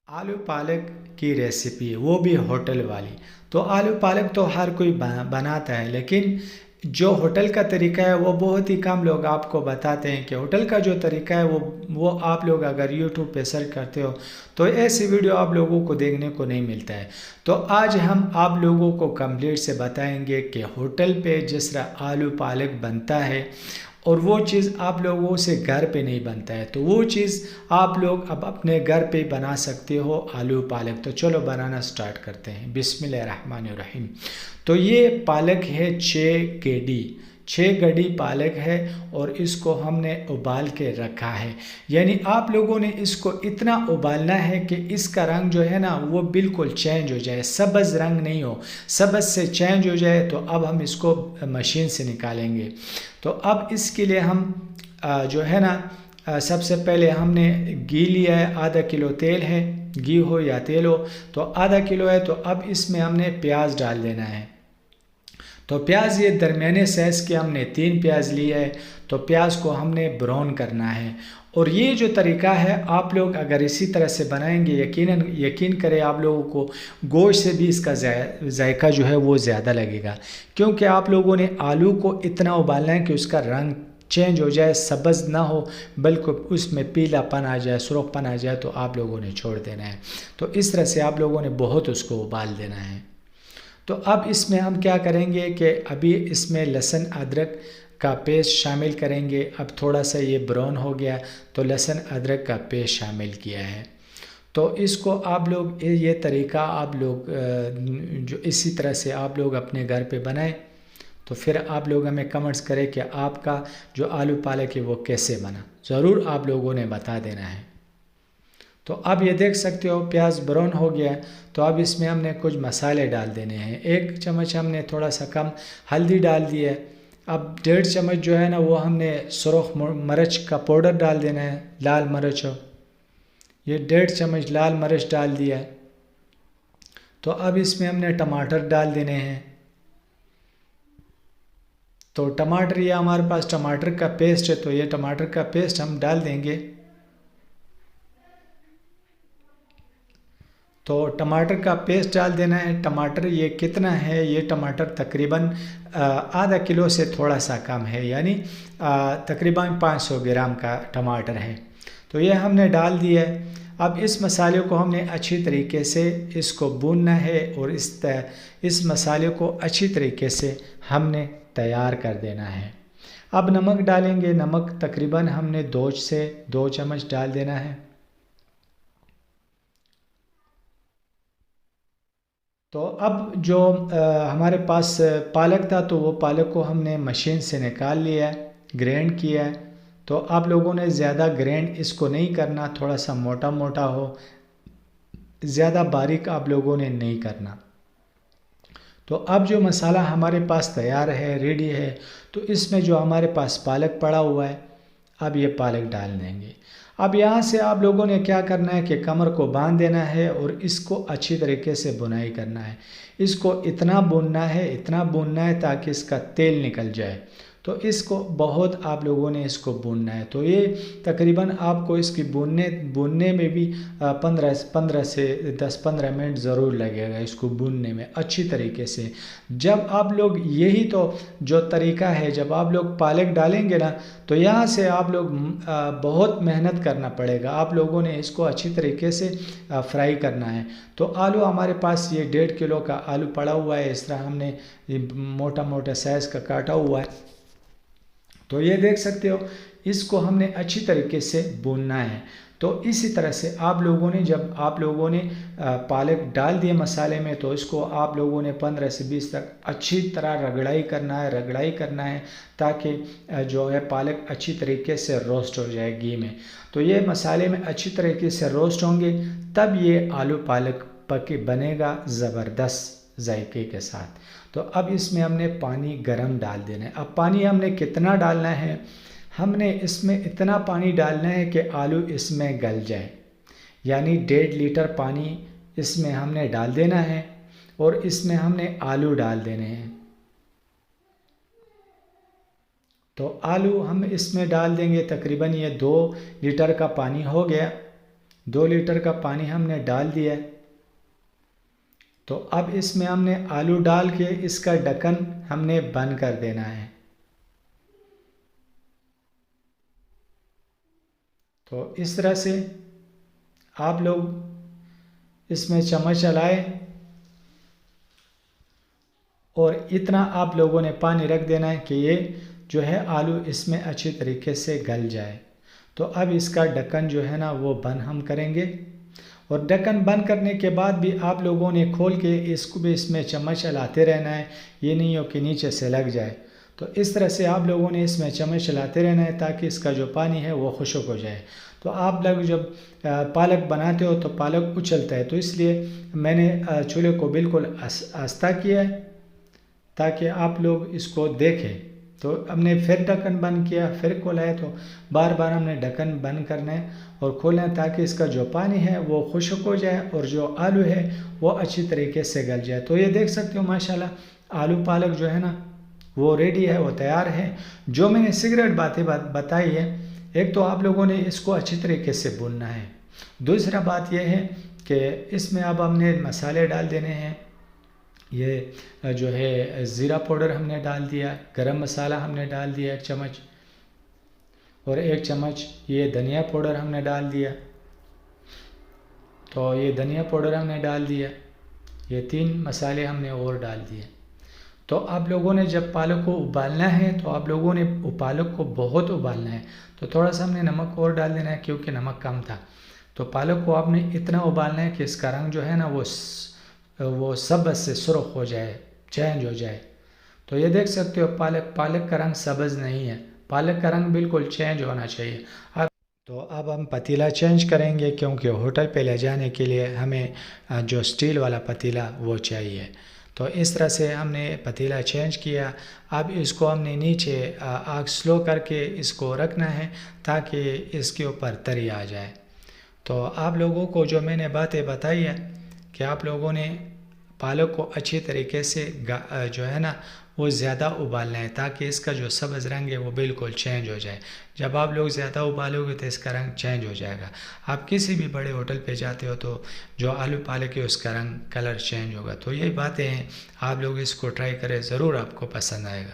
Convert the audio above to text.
आलू पालक की रेसिपी है, वो भी होटल वाली। तो आलू पालक तो हर कोई बनाता है, लेकिन जो होटल का तरीका है वो बहुत ही कम लोग आपको बताते हैं कि होटल का जो तरीका है वो आप लोग अगर यूट्यूब पे सर्च करते हो तो ऐसी वीडियो आप लोगों को देखने को नहीं मिलता है। तो आज हम आप लोगों को कंप्लीट से बताएंगे कि होटल पे जिस तरह आलू पालक बनता है और वो चीज़ आप लोगों से घर पे नहीं बनता है, तो वो चीज़ आप लोग अब अपने घर पे बना सकते हो आलू पालक। तो चलो बनाना स्टार्ट करते हैं। बिस्मिल्लाहिर्रहमानिर्रहीम। तो ये पालक है 6 गेडी, 6 गड्डी पालक है और इसको हमने उबाल के रखा है। यानी आप लोगों ने इसको इतना उबालना है कि इसका रंग जो है ना वो बिल्कुल चेंज हो जाए, सब्ज़ रंग नहीं हो, सब्ज़ से चेंज हो जाए। तो अब हम इसको मशीन से निकालेंगे। तो अब इसके लिए हम जो है ना सबसे पहले हमने घी लिया है, आधा किलो तेल है, घी हो या तेल हो, तो आधा किलो है। तो अब इसमें हमने प्याज डाल देना है। तो प्याज ये दरमियाने साइज़ के हमने 3 प्याज लिए है। तो प्याज को हमने ब्राउन करना है। और ये जो तरीका है आप लोग अगर इसी तरह से बनाएंगे यकीन करें आप लोगों को गोश्त से भी इसका जायका जो है वो ज़्यादा लगेगा, क्योंकि आप लोगों ने आलू को इतना उबालना है कि उसका रंग चेंज हो जाए, सब्ज़ ना हो, बल्कि उसमें पीलापन आ जाए, सुर्खपन आ जाए, तो आप लोगों ने छोड़ देना है। तो इस तरह से आप लोगों ने बहुत उसको उबाल देना है। तो अब इसमें हम क्या करेंगे कि अभी इसमें लहसुन अदरक का पेस्ट शामिल करेंगे। अब थोड़ा सा ये ब्राउन हो गया तो लहसुन अदरक का पेस्ट शामिल किया है। तो इसको आप लोग ये तरीका आप लोग जो इसी तरह से आप लोग अपने घर पे बनाएं। तो फिर आप लोग हमें कमेंट्स करें कि आपका जो आलू पालक है वो कैसे बना, ज़रूर आप लोगों ने बता देना है। तो अब ये देख सकते हो प्याज ब्राउन हो गया है। तो अब इसमें हमने कुछ मसाले डाल देने हैं। 1 चम्मच हमने थोड़ा सा कम हल्दी डाल दी है। अब 1.5 चम्मच जो है ना वो हमने सुरख मिर्च का पाउडर डाल देना है, लाल मिर्च हो, ये 1.5 चम्मच लाल मिर्च डाल दिया है। तो अब इसमें हमने टमाटर डाल देने हैं। तो टमाटर, ये हमारे पास टमाटर का पेस्ट है, तो ये टमाटर का पेस्ट हम डाल देंगे। तो टमाटर का पेस्ट डाल देना है। टमाटर ये कितना है, ये टमाटर तकरीबन आधा किलो से थोड़ा सा कम है, यानी तकरीबन 500 ग्राम का टमाटर है। तो ये हमने डाल दिया है। अब इस मसाले को हमने अच्छी तरीके से इसको भूनना है और इस मसाले को अच्छी तरीके से हमने तैयार कर देना है। अब नमक डालेंगे। नमक तकरीबन हमने 2 से 2 चम्मच डाल देना है। तो अब जो हमारे पास पालक था तो वो पालक को हमने मशीन से निकाल लिया है, ग्राइंड किया है। तो आप लोगों ने ज़्यादा ग्राइंड इसको नहीं करना, थोड़ा सा मोटा मोटा हो, ज़्यादा बारीक आप लोगों ने नहीं करना। तो अब जो मसाला हमारे पास तैयार है, रेडी है, तो इसमें जो हमारे पास पालक पड़ा हुआ है, अब ये पालक डाल देंगे। अब यहाँ से आप लोगों ने क्या करना है कि कमर को बांध देना है और इसको अच्छी तरीके से बुनाई करना है। इसको इतना भूनना है, इतना भूनना है ताकि इसका तेल निकल जाए। तो इसको बहुत आप लोगों ने इसको भूनना है। तो ये तकरीबन आपको इसकी भूनने में भी 15 से 10-15 मिनट ज़रूर लगेगा इसको भूनने में अच्छी तरीके से। जब आप लोग यही तो जो तरीका है, जब आप लोग पालक डालेंगे ना तो यहाँ से आप लोग बहुत मेहनत करना पड़ेगा। आप लोगों ने इसको अच्छी तरीके से फ्राई करना है। तो आलू हमारे पास ये 1.5 किलो का आलू पड़ा हुआ है, इस तरह हमने मोटा मोटा साइज़ का काटा हुआ है। तो ये देख सकते हो, इसको हमने अच्छी तरीके से भूनना है। तो इसी तरह से आप लोगों ने जब आप लोगों ने पालक डाल दिए मसाले में, तो इसको आप लोगों ने 15 से 20 तक अच्छी तरह रगड़ाई करना है ताकि जो है पालक अच्छी तरीके से रोस्ट हो जाए घी में। तो ये मसाले में अच्छी तरीके से रोस्ट होंगे तब ये आलू पालक पके बनेगा ज़बरदस्त जायके के साथ। तो अब इसमें हमने पानी गरम डाल देना है। अब पानी हमने कितना डालना है, हमने इसमें इतना पानी डालना है कि आलू इसमें गल जाए, यानी 1.5 लीटर पानी इसमें हमने डाल देना है और इसमें हमने आलू डाल देने हैं। तो आलू हम इसमें डाल देंगे, तकरीबन ये 2 लीटर का पानी हो गया। 2 लीटर का पानी हमने डाल दिया। तो अब इसमें हमने आलू डाल के इसका ढक्कन हमने बंद कर देना है। तो इस तरह से आप लोग इसमें चम्मच चलाए और इतना आप लोगों ने पानी रख देना है कि ये जो है आलू इसमें अच्छी तरीके से गल जाए। तो अब इसका ढक्कन जो है ना वो बंद हम करेंगे, और ढक्कन बंद करने के बाद भी आप लोगों ने खोल के इसको भी इसमें चम्मच चलाते रहना है, ये नहीं हो कि नीचे से लग जाए। तो इस तरह से आप लोगों ने इसमें चम्मच चलाते रहना है ताकि इसका जो पानी है वो खुश्क हो जाए। तो आप लोग जब पालक बनाते हो तो पालक उछलता है, तो इसलिए मैंने चूल्हे को बिल्कुल आस्था किया है ताकि आप लोग इसको देखें। तो हमने फिर ढक्कन बंद किया, फिर खोला है, तो बार बार हमने ढक्कन बंद करना है और खोलना है ताकि इसका जो पानी है वो खुश्क हो जाए और जो आलू है वो अच्छी तरीके से गल जाए। तो ये देख सकते हो माशाल्लाह आलू पालक जो है ना वो रेडी है, वो तैयार है। जो मैंने सिगरेट बातें बताई है, एक तो आप लोगों ने इसको अच्छी तरीके से भूनना है। दूसरा बात यह है कि इसमें अब हमने मसाले डाल देने हैं। ये जो है ज़ीरा पाउडर हमने डाल दिया, गरम मसाला हमने डाल दिया 1 चम्मच, और 1 चम्मच ये धनिया पाउडर हमने डाल दिया। तो ये धनिया पाउडर हमने डाल दिया, ये 3 मसाले हमने और डाल दिए। तो आप लोगों ने जब पालक को उबालना है तो आप लोगों ने पालक को बहुत उबालना है, तो थोड़ा सा हमने नमक और डाल देना है क्योंकि नमक कम था। तो पालक को आपने इतना उबालना है कि इसका रंग जो है ना वो सब्ज़ से सुर्ख हो जाए, चेंज हो जाए। तो ये देख सकते हो पालक का रंग सब्ज़ नहीं है, पालक का रंग बिल्कुल चेंज होना चाहिए। अब हम पतीला चेंज करेंगे क्योंकि होटल पे ले जाने के लिए हमें जो स्टील वाला पतीला वो चाहिए। तो इस तरह से हमने पतीला चेंज किया। अब इसको हमने नीचे आग स्लो करके इसको रखना है ताकि इसके ऊपर तरी आ जाए। तो आप लोगों को जो मैंने बातें बताई है कि आप लोगों ने पालक को अच्छी तरीके से जो है ना वो ज़्यादा उबालना है ताकि इसका जो सब्ज़ रंग है वो बिल्कुल चेंज हो जाए। जब आप लोग ज़्यादा उबालोगे तो इसका रंग चेंज हो जाएगा। आप किसी भी बड़े होटल पे जाते हो तो जो आलू पालक है उसका रंग कलर चेंज होगा। तो यही बातें हैं, आप लोग इसको ट्राई करें, ज़रूर आपको पसंद आएगा।